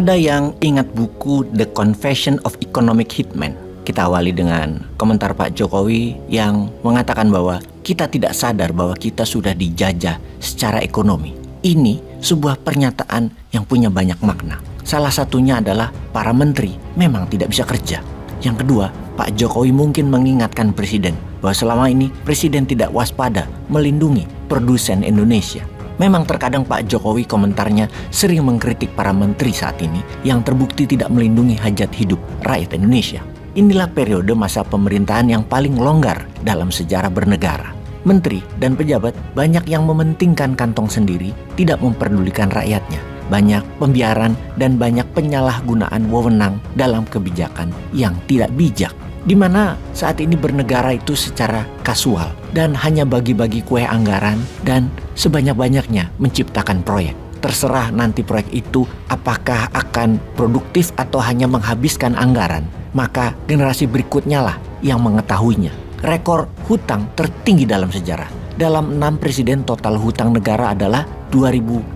Ada yang ingat buku The Confession of Economic Hitman? Kita awali dengan komentar Pak Jokowi yang mengatakan bahwa kita tidak sadar bahwa kita sudah dijajah secara ekonomi. Ini sebuah pernyataan yang punya banyak makna. Salah satunya adalah para menteri memang tidak bisa kerja. Yang kedua, Pak Jokowi mungkin mengingatkan Presiden bahwa selama ini Presiden tidak waspada melindungi produsen Indonesia. Memang terkadang Pak Jokowi komentarnya sering mengkritik para menteri saat ini yang terbukti tidak melindungi hajat hidup rakyat Indonesia. Inilah periode masa pemerintahan yang paling longgar dalam sejarah bernegara. Menteri dan pejabat banyak yang mementingkan kantong sendiri, tidak memperdulikan rakyatnya. Banyak pembiaran dan banyak penyalahgunaan wewenang dalam kebijakan yang tidak bijak, di mana saat ini bernegara itu secara kasual dan hanya bagi-bagi kue anggaran dan sebanyak-banyaknya menciptakan proyek. Terserah nanti proyek itu apakah akan produktif atau hanya menghabiskan anggaran, maka generasi berikutnya lah yang mengetahuinya. Rekor hutang tertinggi dalam sejarah. Dalam 6 presiden total hutang negara adalah 2.600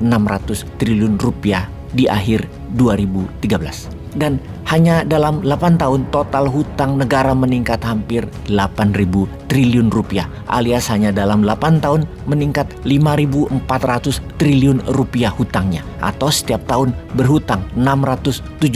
triliun rupiah di akhir 2013. Dan hanya dalam 8 tahun total hutang negara meningkat hampir 8.000 triliun rupiah, alias hanya dalam 8 tahun meningkat 5.400 triliun rupiah hutangnya, atau setiap tahun berhutang 675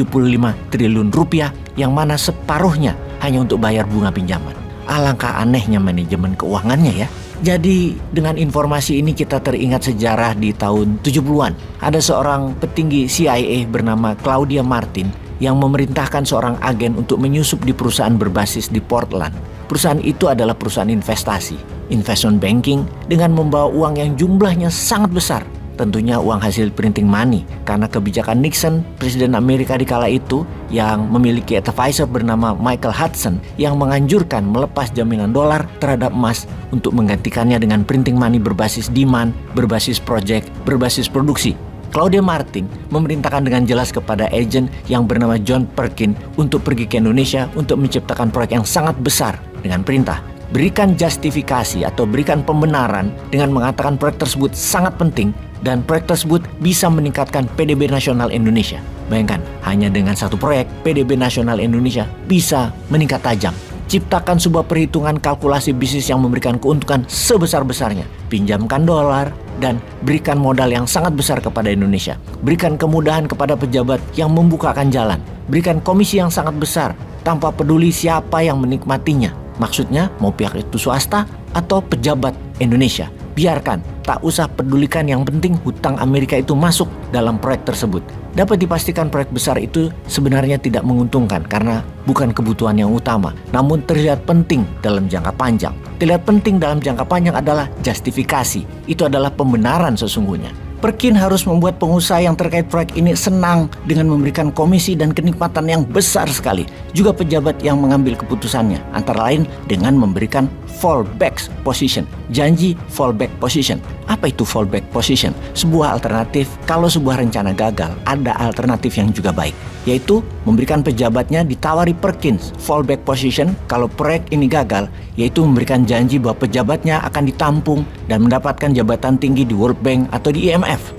triliun rupiah, yang mana separuhnya hanya untuk bayar bunga pinjaman. Alangkah anehnya manajemen keuangannya ya. Jadi dengan informasi ini kita teringat sejarah di tahun 70-an. Ada seorang petinggi CIA bernama Claudia Martin yang memerintahkan seorang agen untuk menyusup di perusahaan berbasis di Portland. Perusahaan itu adalah perusahaan investasi, investment banking, dengan membawa uang yang jumlahnya sangat besar. Tentunya uang hasil printing money, karena kebijakan Nixon, Presiden Amerika di kala itu, yang memiliki advisor bernama Michael Hudson, yang menganjurkan melepas jaminan dolar terhadap emas untuk menggantikannya dengan printing money berbasis demand, berbasis project, berbasis produksi. Claudia Martin memerintahkan dengan jelas kepada agen yang bernama John Perkins untuk pergi ke Indonesia untuk menciptakan proyek yang sangat besar dengan perintah. Berikan justifikasi atau berikan pembenaran dengan mengatakan proyek tersebut sangat penting dan proyek tersebut bisa meningkatkan PDB nasional Indonesia. Bayangkan, hanya dengan satu proyek, PDB nasional Indonesia bisa meningkat tajam. Ciptakan sebuah perhitungan kalkulasi bisnis yang memberikan keuntungan sebesar-besarnya. Pinjamkan dolar dan berikan modal yang sangat besar kepada Indonesia. Berikan kemudahan kepada pejabat yang membukakan jalan. Berikan komisi yang sangat besar tanpa peduli siapa yang menikmatinya. Maksudnya mau pihak itu swasta atau pejabat Indonesia. Biarkan, tak usah pedulikan, yang penting hutang Amerika itu masuk dalam proyek tersebut. Dapat dipastikan proyek besar itu sebenarnya tidak menguntungkan karena bukan kebutuhan yang utama, namun terlihat penting dalam jangka panjang. Terlihat penting dalam jangka panjang adalah justifikasi, itu adalah pembenaran sesungguhnya. Perkins harus membuat pengusaha yang terkait proyek ini senang dengan memberikan komisi dan kenikmatan yang besar sekali. Juga pejabat yang mengambil keputusannya, antara lain dengan memberikan fallback position, janji fallback position. Apa itu fallback position? Sebuah alternatif kalau sebuah rencana gagal, ada alternatif yang juga baik, yaitu memberikan pejabatnya ditawari Perkins fallback position kalau proyek ini gagal, yaitu memberikan janji bahwa pejabatnya akan ditampung dan mendapatkan jabatan tinggi di World Bank atau di IMF.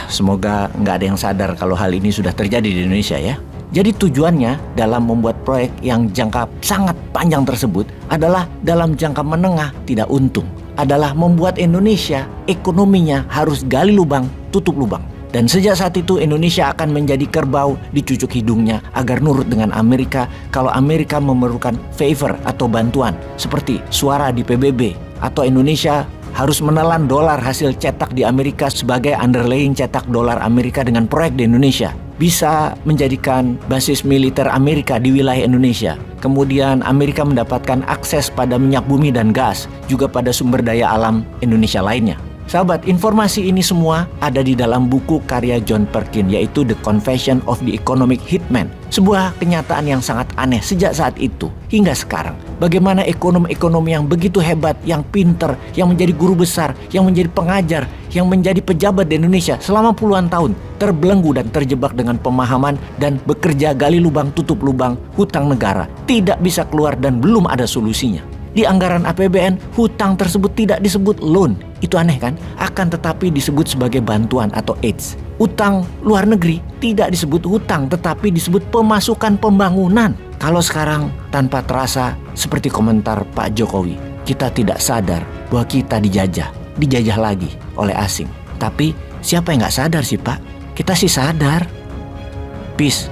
Semoga nggak ada yang sadar kalau hal ini sudah terjadi di Indonesia ya. Jadi tujuannya dalam membuat proyek yang jangka sangat panjang tersebut adalah dalam jangka menengah tidak untung. Adalah membuat Indonesia ekonominya harus gali lubang, tutup lubang. Dan sejak saat itu Indonesia akan menjadi kerbau di cucuk hidungnya agar nurut dengan Amerika kalau Amerika memerlukan favor atau bantuan seperti suara di PBB, atau Indonesia harus menelan dolar hasil cetak di Amerika sebagai underlying cetak dolar Amerika dengan proyek di Indonesia. Bisa menjadikan basis militer Amerika di wilayah Indonesia. Kemudian Amerika mendapatkan akses pada minyak bumi dan gas, juga pada sumber daya alam Indonesia lainnya. Sahabat, informasi ini semua ada di dalam buku karya John Perkins, yaitu The Confession of the Economic Hitman. Sebuah kenyataan yang sangat aneh sejak saat itu hingga sekarang. Bagaimana ekonomi-ekonomi yang begitu hebat, yang pinter, yang menjadi guru besar, yang menjadi pengajar, yang menjadi pejabat di Indonesia selama puluhan tahun terbelenggu dan terjebak dengan pemahaman dan bekerja gali lubang tutup lubang hutang negara. Tidak bisa keluar dan belum ada solusinya. di anggaran APBN hutang tersebut tidak disebut loan. Itu aneh kan? Akan tetapi disebut sebagai bantuan atau aids. Utang luar negeri tidak disebut hutang tetapi disebut pemasukan pembangunan. Kalau sekarang tanpa terasa seperti komentar Pak Jokowi, kita tidak sadar bahwa kita dijajah lagi oleh asing. Tapi siapa yang nggak sadar sih Pak? Kita sih sadar. Peace.